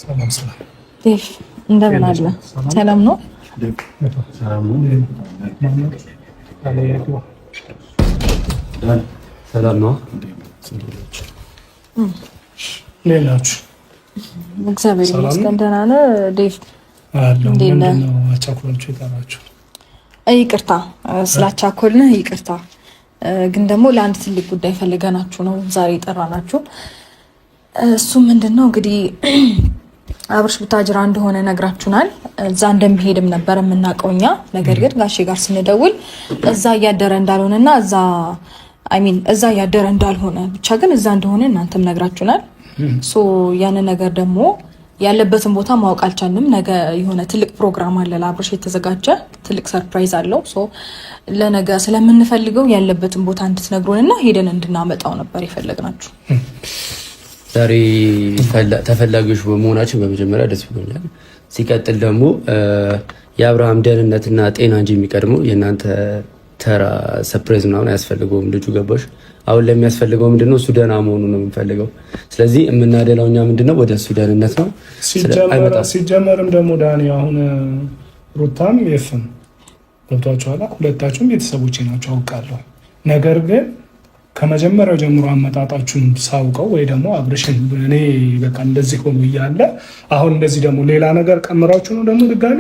ሰላም ሰላም። ዴፍ እንደምን አለ? ሰላም ነው? ሰላም ነው። ሰላም ነው። ሌላችሁ እግዚአብሔር ይመስገን ደህና ነህ ዴፍ? እንዴት ነው? አቻኩላችሁ የጠራችሁ? ይቅርታ ስላቻኮልንህ ይቅርታ። ግን ደግሞ ለአንድ ትልቅ ጉዳይ ፈልገናችሁ ነው ዛሬ የጠራናችሁ። እሱ ምንድነው እንግዲህ አብርሽ ቡታጅራ እንደሆነ ነግራችሁናል። እዛ እንደሚሄድም ነበር የምናውቀው እኛ። ነገር ግን ጋሼ ጋር ስንደውል እዛ እያደረ እንዳልሆነና እዛ እያደረ እንዳልሆነ ብቻ ግን እዛ እንደሆነ እናንተም ነግራችሁናል። ሶ ያን ነገር ደግሞ ያለበትን ቦታ ማወቅ አልቻልንም። ነገ የሆነ ትልቅ ፕሮግራም አለ ለአብርሽ የተዘጋጀ ትልቅ ሰርፕራይዝ አለው። ሶ ለነገ ስለምንፈልገው ያለበትን ቦታ እንድትነግሩንና ሄደን እንድናመጣው ነበር የፈለግናችሁ። ዛሬ ተፈላጊዎች በመሆናችን በመጀመሪያ ደስ ብሎኛል። ሲቀጥል ደግሞ የአብርሃም ደህንነትና ጤና እንጂ የሚቀድመው የእናንተ ተራ ሰርፕራይዝ ምናምን አያስፈልገውም። ልጁ ገባሽ? አሁን ለሚያስፈልገው ምንድነው እሱ ደህና መሆኑ ነው የምንፈልገው። ስለዚህ የምናደላው እኛ ምንድነው ወደ እሱ ደህንነት ነው። ሲጀመርም ደግሞ ዳኒ አሁን ሩታም የፍም ገብቷችኋል። ሁለታችሁም ቤተሰቦቼ ናቸው አውቃለሁ። ነገር ግን ከመጀመሪያው ጀምሮ አመጣጣችሁን ሳውቀው ወይ ደግሞ አብርሽን እኔ በቃ እንደዚህ ሆኖ እያለ አሁን እንደዚህ ደግሞ ሌላ ነገር ቀምራችሁ ነው ደግሞ ድጋሚ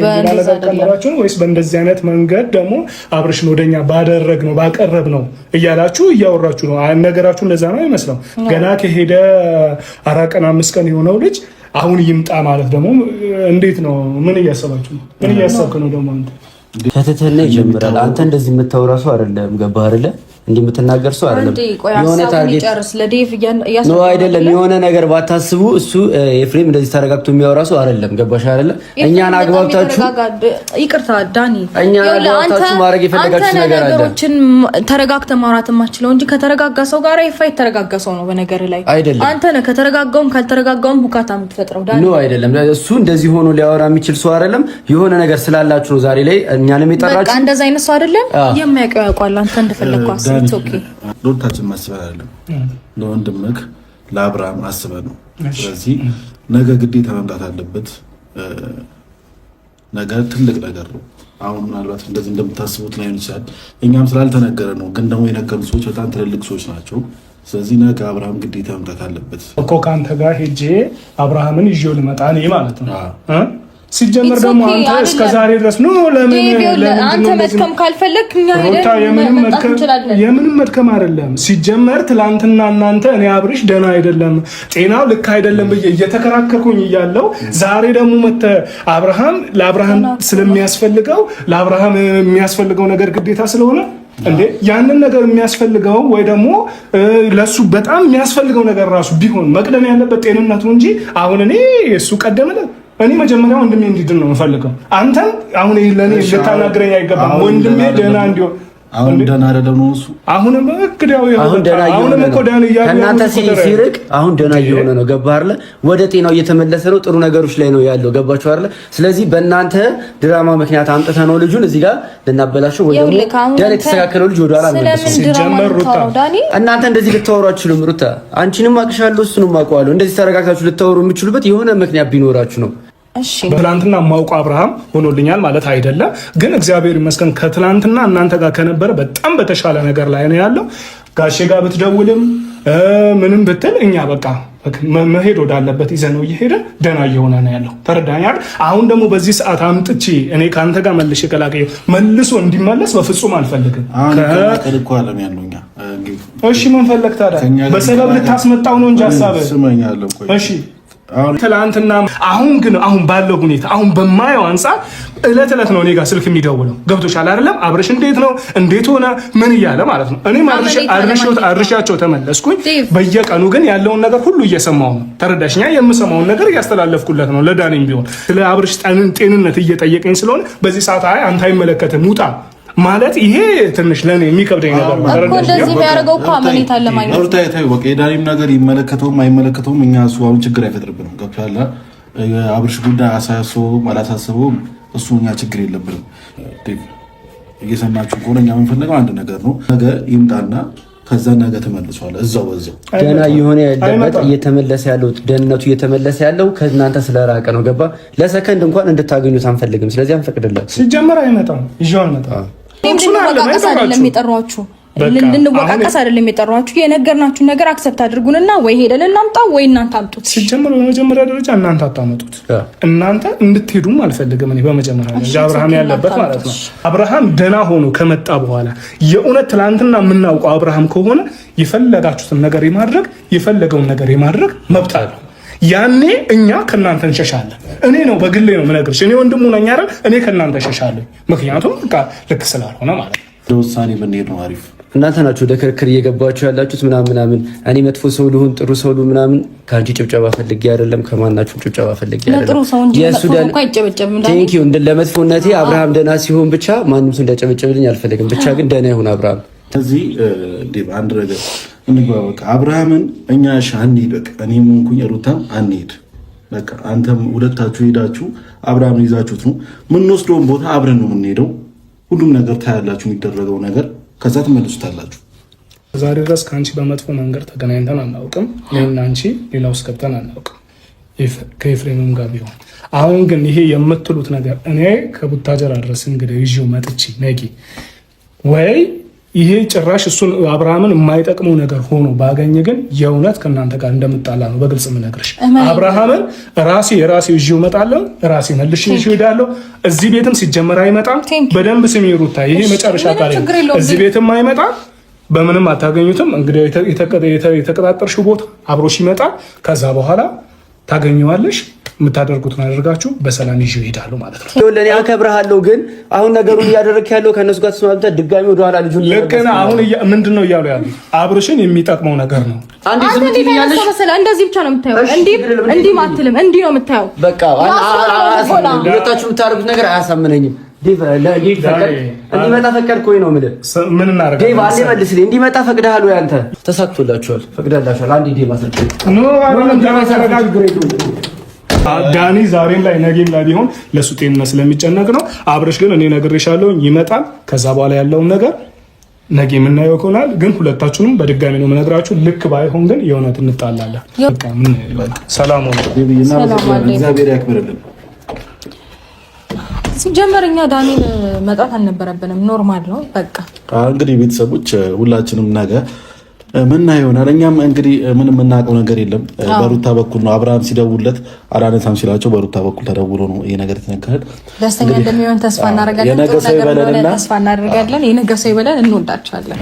ሌላ ነገር ቀምራችሁ ነው ወይስ በእንደዚህ አይነት መንገድ ደግሞ አብርሽን ወደኛ ባደረግ ነው ባቀረብ ነው እያላችሁ እያወራችሁ ነው? ነገራችሁ እንደዛ ነው ይመስለው። ገና ከሄደ 4 ቀን 5 ቀን የሆነው ልጅ አሁን ይምጣ ማለት ደግሞ እንዴት ነው? ምን እያሰባችሁ ነው? ምን እያሰብክ ነው ደግሞ አንተ? ከትትህና ይጀምራል። አንተ እንደዚህ የምታወራ ሰው አይደለም። ገባህ አይደለ? እንዲህ የምትናገር ሰው አይደለም። የሆነ ታርጌት ነው አይደለም። የሆነ ነገር ባታስቡ እሱ ኤፍሬም እንደዚህ ተረጋግቶ የሚያወራ ሰው አይደለም። ገባሽ አይደለ? እኛን አግባብታችሁ ይቅርታ ዳኒ፣ እኛን አግባብታችሁ ማድረግ የፈለጋችሁ ነገር አለ። ነገሮችን ተረጋግተህ ማውራት የማትችለው እንጂ ከተረጋጋ ሰው ጋር ይፋይ ተረጋጋ ሰው ነው በነገር ላይ አይደለም። አንተ ነህ ከተረጋጋውም ካልተረጋጋውም ሁካታ የምትፈጥረው ዳኒ። ነው አይደለም። እሱ እንደዚህ ሆኖ ሊያወራ የሚችል ሰው አይደለም። የሆነ ነገር ስላላችሁ ነው ዛሬ ላይ እኛንም የጠራችሁ። በቃ እንደዛ አይነት ሰው አይደለም። የሚያውቀው ያውቃል። አንተ እንደፈለግከው ዶርታችን ማስበል አይደለም። ለወንድምህ ለአብርሃም አስበህ ነው። ስለዚህ ነገ ግዴታ መምጣት አለበት። ነገ ትልቅ ነገር ነው። አሁን ምናልባት እንደዚህ እንደምታስቡት ላይሆን ይችላል። እኛም ስላልተነገረ ነው። ግን ደግሞ የነገሩ ሰዎች በጣም ትልልቅ ሰዎች ናቸው። ስለዚህ ነገ አብርሃም ግዴታ መምጣት አለበት እኮ። ከአንተ ጋር ሄጄ አብርሃምን ይዤው ልመጣ እኔ ማለት ነው። ሲጀመር ደግሞ አንተ እስከ ዛሬ ድረስ ነው ለምን አንተ መድከም ካልፈለክ እኛ ሄደን የምንም መድከም አይደለም። ሲጀመር ትላንትና እናንተ እኔ አብርሽ ደህና አይደለም ጤናው ልክ አይደለም ብዬ እየተከራከርኩኝ እያለው ዛሬ ደግሞ አብርሃም ለአብርሃም ስለሚያስፈልገው ለአብርሃም የሚያስፈልገው ነገር ግዴታ ስለሆነ እንዴ ያንን ነገር የሚያስፈልገው ወይ ደግሞ ለሱ በጣም የሚያስፈልገው ነገር ራሱ ቢሆን መቅደም ያለበት ጤንነቱ እንጂ አሁን እኔ እሱ ቀደመለ እኔ መጀመሪያ ወንድሜ እንዲድን ነው የምፈልገው። አንተም አሁን ለኔ ልታናግረኝ አይገባም። ወንድሜ ደህና እንዲሆን አሁን ደህና አይደለም ነው እሱ። አሁንም በእክዳው አሁንም እኮ ደህና ከእናንተ ሲርቅ አሁን ደህና እየሆነ ነው። ገባህ አይደለ? ወደ ጤናው እየተመለሰ ነው። ጥሩ ነገሮች ላይ ነው ያለው። ገባችሁ አይደለ? ስለዚህ በእናንተ ድራማ ምክንያት አምጥተ ነው ልጁን እዚህ ጋር ልናበላሸው ወይ ደግሞ ደህና የተስተካከለው ልጅ ወደኋላ አንመለሰው። ሲጀመር ሩታ እናንተ እንደዚህ ልታወሩ አትችሉም። ሩታ አንቺንም አቅሻለሁ እሱንም አውቀዋለሁ። እንደዚህ ተረጋግታችሁ ልታወሩ የምትችሉበት የሆነ ምክንያት ቢኖራችሁ ነው። በትላንትና ማውቀው አብርሃም ሆኖልኛል ማለት አይደለም። ግን እግዚአብሔር ይመስገን ከትላንትና እናንተ ጋር ከነበረ በጣም በተሻለ ነገር ላይ ነው ያለው። ጋሼ ጋር ብትደውልም ምንም ብትል እኛ በቃ መሄድ ወዳለበት ይዘህ ነው እየሄደ ደህና እየሆነ ነው ያለው። ተረዳኛል። አሁን ደግሞ በዚህ ሰዓት አምጥቼ እኔ ከአንተ ጋር መልሼ ቀላቀየው መልሶ እንዲመለስ በፍጹም አልፈልግም። እሺ ምን ፈለግ ታዲያ? በሰበብ ልታስመጣው ነው እንጂ ሀሳብህ እሺ ትላንትና አሁን ባለው ሁኔታ አሁን በማየው አንፃር እለት ነው እኔ ጋር ስልክ የሚደውለው። ገብቶሻል አይደለም? አብርሽ እንዴት ነው እንዴት ሆነ ምን እያለ ማለት ነው። እኔም አርሻቸው ተመለስኩኝ። በየቀኑ ግን ያለውን ነገር ሁሉ እየሰማው ነው። ተረዳሽኛ? የምሰማውን ነገር እያስተላለፍኩለት ነው። ለዳኒም ቢሆን ስለ አብርሽ ጤንነት እየጠየቀኝ ስለሆነ በዚህ ሰዓት አንተ አይመለከትም ውጣ ማለት ይሄ ትንሽ ለኔ የሚከብደኝ ነገር ነው። እኮ እንደዚህ የሚያደርገው እኮ አመኔታ ለማግኘት ነው። ታይታይ በቃ የዳኒም ነገር ይመለከተውም አይመለከተውም እኛ እሱ አሁን ችግር አይፈጥርብንም። ገብቶሃል? አብርሽ ጉዳይ አሳሰበውም አላሳሰበውም እሱ እኛ ችግር የለብንም። እየሰማችሁ ከሆነ እኛ የምንፈልገው አንድ ነገር ነው። ነገ ይምጣና ከዛ ነገ ተመልሷል። እዛው ገና የሆነ ያለበት እየተመለሰ ያለው ደህንነቱ እየተመለሰ ያለው ከእናንተ ስለራቀ ነው። ገባ? ለሰከንድ እንኳን እንድታገኙት አንፈልግም። ስለዚህ አንፈቅድላችሁ። ሲጀመር አይመጣም። ይዤው አልመጣም። ልንወቃቀስ አይደለም የጠራችሁ። የነገርናችሁን ነገር አክሰፕት አድርጉንና ወይ ሄደን እናምጣው ወይ እናንተ አምጡት። ሲጀምር በመጀመሪያ ደረጃ እናንተ አታመጡት። እናንተ እንድትሄዱም አልፈልግም እኔ በመጀመሪያ ደረጃ አብርሃም ያለበት ማለት ነው። አብርሃም ደህና ሆኖ ከመጣ በኋላ የእውነት ትናንትና የምናውቀው አብርሃም ከሆነ የፈለጋችሁትን ነገር የፈለገውን ነገር የማድረግ መብት አለው። ያኔ እኛ ከእናንተ እንሸሻለን። እኔ ነው በግሌ ነው የምነግርሽ። እኔ ወንድሙ ነኝ አይደል? እኔ ከእናንተ እንሸሻለሁ። ምክንያቱም በቃ ልክ ስላልሆነ ማለት ነው። ለውሳኔ ብንሄድ ነው አሪፍ። እናንተ ናችሁ ወደ ክርክር እየገባችሁ ያላችሁት ምናምን። እኔ መጥፎ ሰው ልሁን ጥሩ ሰው ልሁን ምናምን ከአንቺ ጭብጨባ ፈልጌ አይደለም፣ ከማናችሁም ጭብጨባ ፈልጌ አይደለም። ለጥሩ ሰው እንጂ ለመጥፎ እንኳን አይጨበጨብም። ቴንክ ዩ። ለመጥፎነቴ አብርሃም ደህና ሲሆን ብቻ ማንም ሰው እንዲያጨበጭብልኝ አልፈልግም። ብቻ ግን ደህና ይሁን አብርሃም። ስለዚህ አንድ ነገር እንግባ። በቃ አብርሃምን እኛ አንሂድ። በቃ እኔም እንኩኝ ሩታም አንሂድ። በቃ አንተም ሁለታችሁ ሄዳችሁ አብርሃምን ይዛችሁት ነው የምንወስደውን ቦታ አብረን ነው የምንሄደው። ሁሉም ነገር ታያላችሁ፣ የሚደረገው ነገር ከዛ ትመልሱታላችሁ። ዛሬ ድረስ ከአንቺ በመጥፎ መንገድ ተገናኝተን አናውቅም። እኔና አንቺ ሌላ ውስጥ ገብተን አናውቅም፣ ከኤፍሬምም ጋር ቢሆን። አሁን ግን ይሄ የምትሉት ነገር እኔ ከቡታጀራ ድረስ እንግዲህ ይዤው መጥቼ ነጊ ወይ ይሄ ጭራሽ እሱን አብርሃምን የማይጠቅመው ነገር ሆኖ ባገኝ ግን የእውነት ከእናንተ ጋር እንደምጣላ ነው በግልጽ የምነግርሽ። አብርሃምን የራሴ ይዤው እመጣለሁ፣ ራሴ መልሼ ይዤው እሄዳለሁ። እዚህ ቤትም ሲጀመር አይመጣም። በደንብ ስሚ ሩታ፣ ይሄ መጨረሻ ቃል እዚህ ቤትም አይመጣም፣ በምንም አታገኙትም። እንግዲህ የተቀጣጠርሽው ቦታ አብሮሽ ይመጣል። ከዛ በኋላ ታገኘዋለሽ። የምታደርጉትን አደርጋችሁ በሰላም ይዤው እሄዳለሁ ማለት ነው። ለኔ አከብርሃለሁ፣ ግን አሁን ነገሩን እያደረክ ያለው ከነሱ ጋር ተስማምተህ ድጋሚ ወደ ኋላ ልጁን ለከና አሁን ምንድነው እያሉ ያሉት? አብርሽን የሚጠቅመው ነገር ነው። አንዴ እንደዚህ ብቻ ነው የምታየው። እንዲህ ማትልም እንዲህ ነው የምታየው። በቃ ሁለታችሁ የምታደርጉት ነገር አያሳምነኝም። እንዲመጣ ፈቀድኩኝ ነው የምልህ። ምን እናደርጋለን? ዴቭ አንዴ መልስልኝ። እንዲመጣ ፈቅደሃል ወይ አንተ? ተሳክቶላችኋል፣ ፈቅደላችኋል። አንዴ ዴቭ አሰልኩ ዳኒ ዛሬም ላይ ነገም ላይ ቢሆን ለሱ ጤንነት ስለሚጨነቅ ነው። አብርሽ ግን እኔ ነግሬሻለሁ ይመጣል። ከዛ በኋላ ያለውን ነገር ነገ የምናየው ይሆናል። ግን ሁለታችሁንም በድጋሚ ነው የምነግራችሁ። ልክ ባይሆን ግን የእውነት እንጣላለን። በቃ ምን ሰላም ሆነ። እግዚአብሔር ያክብርልን። ሲጀመር እኛ ዳኒን መጣት አልነበረብንም። ኖርማል ነው በቃ። እንግዲህ ቤተሰቦች ሁላችንም ነገ ምና ይሆናል። እኛም እንግዲህ ምንም የምናውቀው ነገር የለም። በሩታ በኩል ነው አብርሃም ሲደውለት አላነሳም ሲላቸው በሩታ በኩል ተደውሎ ነው ይሄ ነገር የተነገረን። ደስተኛ እንደሚሆን ተስፋ እናደርጋለን። የነገ ሰው ይበለን። የነገ ሰው ይበለን። እንወዳቸዋለን።